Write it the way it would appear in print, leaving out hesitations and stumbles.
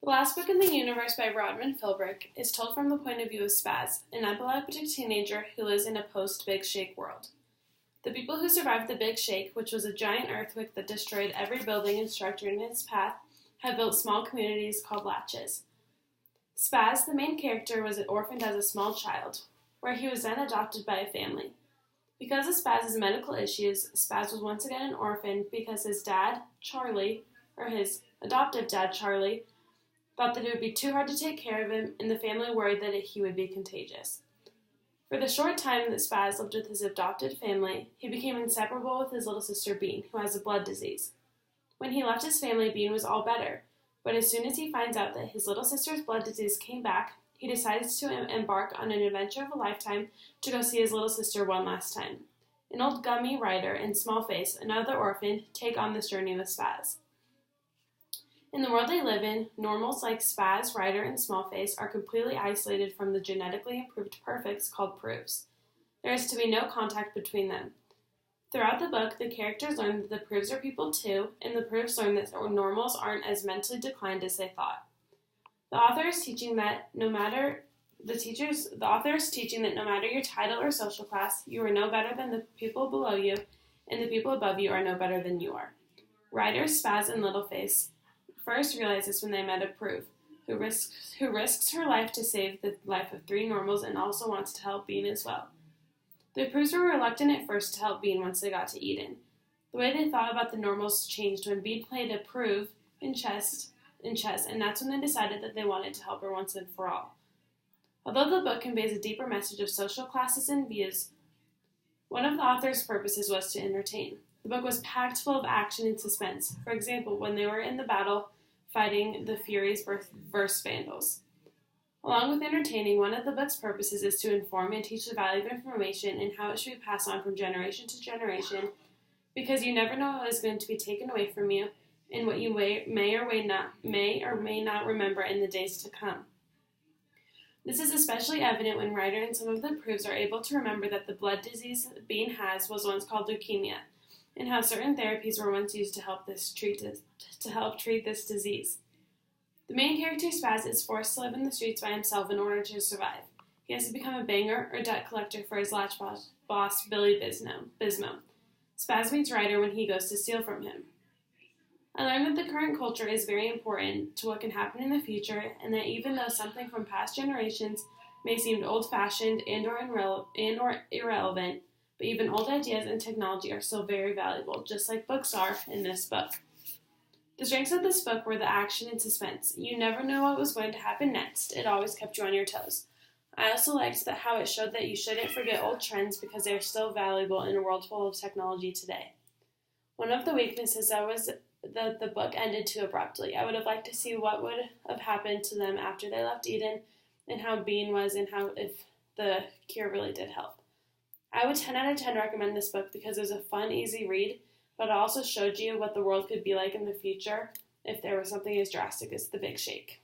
The last book in the universe by Rodman Philbrick is told from the point of view of Spaz, an epileptic teenager who lives in a post-Big Shake world. The people who survived the Big Shake, which was a giant earthquake that destroyed every building and structure in its path, have built small communities called latches. Spaz, the main character, was orphaned as a small child, where he was then adopted by a family. Because of Spaz's medical issues, Spaz was once again an orphan because his dad, Charlie, or his adoptive dad, Charlie, thought that it would be too hard to take care of him, and the family worried that he would be contagious. For the short time that Spaz lived with his adopted family, he became inseparable with his little sister Bean, who has a blood disease. When he left his family, Bean was all better, but as soon as he finds out that his little sister's blood disease came back, he decides to embark on an adventure of a lifetime to go see his little sister one last time. An old gummy Ryder and Smallface, another orphan, take on this journey with Spaz. In the world they live in, normals like Spaz, Ryder, and Smallface are completely isolated from the genetically improved perfects called proofs. There is to be no contact between them. Throughout the book, the characters learn that the proofs are people too, and the proofs learn that normals aren't as mentally declined as they thought. The author is teaching that no matter your title or social class, you are no better than the people below you, and the people above you are no better than you are. Ryder, Spaz, and Littleface first realize this when they met a proof, who risks her life to save the life of three normals and also wants to help Bean as well. The proofs were reluctant at first to help Bean once they got to Eden. The way they thought about the normals changed when Bean played a proof in chess, and that's when they decided that they wanted to help her once and for all. Although the book conveys a deeper message of social classes and views, one of the author's purposes was to entertain. The book was packed full of action and suspense. For example, when they were in the battle fighting the Furies versus Vandals. Along with entertaining, one of the book's purposes is to inform and teach the value of information and how it should be passed on from generation to generation, because you never know what is going to be taken away from you and what you may or may not remember in the days to come. This is especially evident when Ryder and some of the proofs are able to remember that the blood disease Bean has was once called leukemia, and how certain therapies were once used to help treat this disease. The main character, Spaz, is forced to live in the streets by himself in order to survive. He has to become a banger or debt collector for his latch boss, Billy Bismo. Spaz meets Ryder when he goes to steal from him. I learned that the current culture is very important to what can happen in the future, and that even though something from past generations may seem old-fashioned and or irrelevant, but even old ideas and technology are still very valuable, just like books are in this book. The strengths of this book were the action and suspense. You never knew what was going to happen next. It always kept you on your toes. I also liked how it showed that you shouldn't forget old trends because they are still valuable in a world full of technology today. One of the weaknesses was that the book ended too abruptly. I would have liked to see what would have happened to them after they left Eden, and how Bean was, and how if the cure really did help. I would 10 out of 10 recommend this book because it was a fun, easy read, but it also showed you what the world could be like in the future if there was something as drastic as the Big Shake.